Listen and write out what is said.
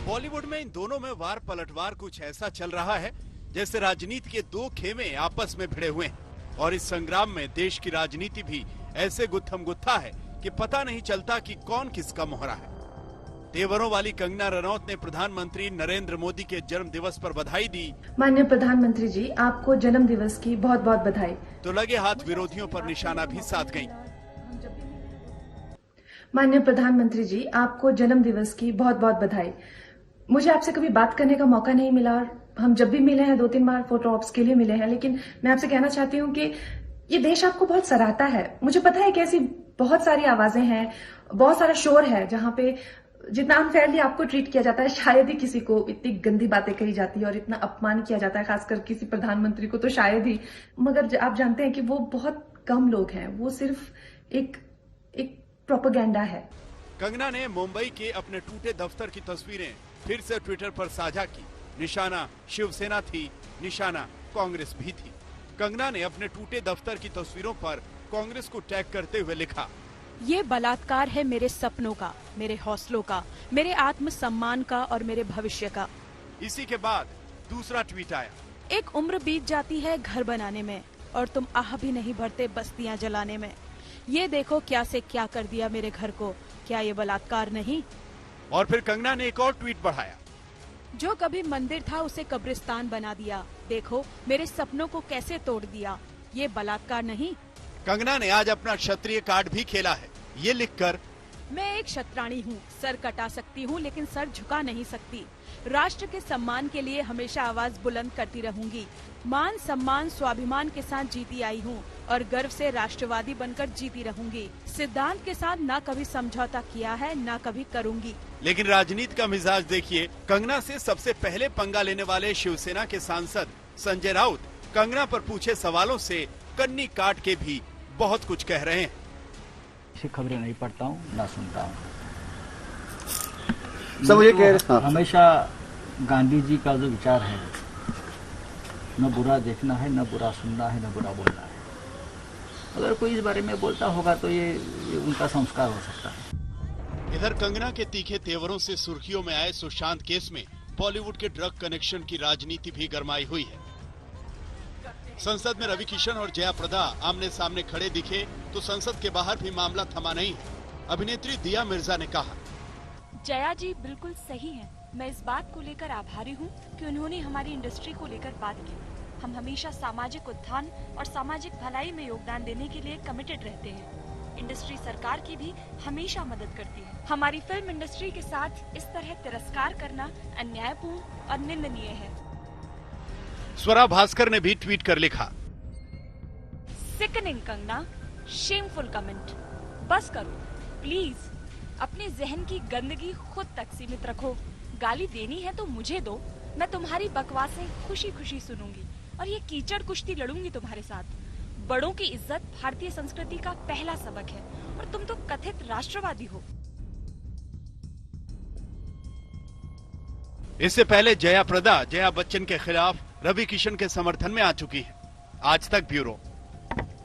बॉलीवुड में इन दोनों में वार पलटवार कुछ ऐसा चल रहा है जैसे राजनीति के दो खेमे आपस में भिड़े हुए हैं और इस संग्राम में देश की राजनीति भी ऐसे गुत्थम गुत्था है कि पता नहीं चलता कि कौन किसका मोहरा है। तेवरों वाली कंगना रनौत ने प्रधानमंत्री नरेंद्र मोदी के जन्म दिवस पर बधाई दी। माननीय प्रधानमंत्री जी, आपको जन्म दिवस की बहुत बहुत बधाई। तो लगे हाथ विरोधियों पर निशाना भी साध गयी। माननीय प्रधानमंत्री जी, आपको जन्म दिवस की बहुत बहुत बधाई। मुझे आपसे कभी बात करने का मौका नहीं मिला और हम जब भी मिले हैं 2-3 बार फोटो ऑप्स के लिए मिले हैं, लेकिन मैं आपसे कहना चाहती हूँ कि ये देश आपको बहुत सराहता है। मुझे पता है कि ऐसी बहुत सारी आवाजें हैं, बहुत सारा शोर है जहां पे जितना अनफेयरली आपको ट्रीट किया जाता है, शायद ही किसी को इतनी गंदी बातें कही जाती है और इतना अपमान किया जाता है, खासकर किसी प्रधानमंत्री को तो शायद ही। मगर आप जानते हैं कि वो बहुत कम लोग हैं, वो सिर्फ एक प्रोपेगेंडा है। कंगना ने मुंबई के अपने टूटे दफ्तर की तस्वीरें फिर से ट्विटर पर साझा की। निशाना शिवसेना थी, निशाना कांग्रेस भी थी। कंगना ने अपने टूटे दफ्तर की तस्वीरों पर कांग्रेस को टैग करते हुए लिखा, ये बलात्कार है मेरे सपनों का, मेरे हौसलों का, मेरे आत्मसम्मान का और मेरे भविष्य का। इसी के बाद दूसरा ट्वीट आया, एक उम्र बीत जाती है घर बनाने में और तुम आह भी नहीं भरते बस्तियां जलाने में। ये देखो क्या से क्या कर दिया मेरे घर को, क्या ये बलात्कार नहीं? और फिर कंगना ने एक और ट्वीट बढ़ाया, जो कभी मंदिर था उसे कब्रिस्तान बना दिया, देखो मेरे सपनों को कैसे तोड़ दिया, ये बलात्कार नहीं? कंगना ने आज अपना क्षत्रिय कार्ड भी खेला है, ये लिखकर, मैं एक क्षत्राणी हूँ, सर कटा सकती हूँ लेकिन सर झुका नहीं सकती। राष्ट्र के सम्मान के लिए हमेशा आवाज बुलंद करती रहूंगी। मान सम्मान स्वाभिमान के साथ जीती आई हूँ और गर्व से राष्ट्रवादी बनकर जीती रहूंगी। सिद्धांत के साथ ना कभी समझौता किया है, ना कभी करूंगी। लेकिन राजनीति का मिजाज देखिए, कंगना से सबसे पहले पंगा लेने वाले शिवसेना के सांसद संजय राउत कंगना पर पूछे सवालों से कन्नी काट के भी बहुत कुछ कह रहे हैं। खबरें नहीं पढ़ता हूँ, ना सुनता हूँ। सब ये कह रहे हैं, हमेशा गांधी जी का जो विचार है, न बुरा देखना है, न बुरा सुनना है, न बुरा बोलना है। अगर कोई इस बारे में बोलता होगा तो ये उनका संस्कार हो सकता है। इधर कंगना के तीखे तेवरों से सुर्खियों में आए सुशांत केस में बॉलीवुड के ड्रग कनेक्शन की राजनीति भी गरमाई हुई है। संसद में रवि किशन और जया प्रदा आमने सामने खड़े दिखे तो संसद के बाहर भी मामला थमा नहीं है। अभिनेत्री दिया मिर्जा ने कहा, जया जी बिल्कुल सही हैं। मैं इस बात को लेकर आभारी हूँ कि उन्होंने हमारी इंडस्ट्री को लेकर बात की। हम हमेशा सामाजिक उत्थान और सामाजिक भलाई में योगदान देने के लिए कमिटेड रहते हैं। इंडस्ट्री सरकार की भी हमेशा मदद करती है। हमारी फिल्म इंडस्ट्री के साथ इस तरह तिरस्कार करना अन्यायपूर्ण और निंदनीय है। स्वरा भास्कर ने भी ट्वीट कर लिखा, सिकनिंग कंगना, शेमफुल कमेंट। बस करो प्लीज, अपने जहन की गंदगी खुद तक सीमित रखो। गाली देनी है तो मुझे दो, मैं तुम्हारी बकवासें खुशी खुशी सुनूंगी और ये कीचड़ कुश्ती लड़ूंगी तुम्हारे साथ। बड़ों की इज्जत भारतीय संस्कृति का पहला सबक है और तुम तो कथित राष्ट्रवादी हो। इससे पहले जया प्रदा जया बच्चन के खिलाफ रवि किशन के समर्थन में आ चुकी है। आज तक ब्यूरो।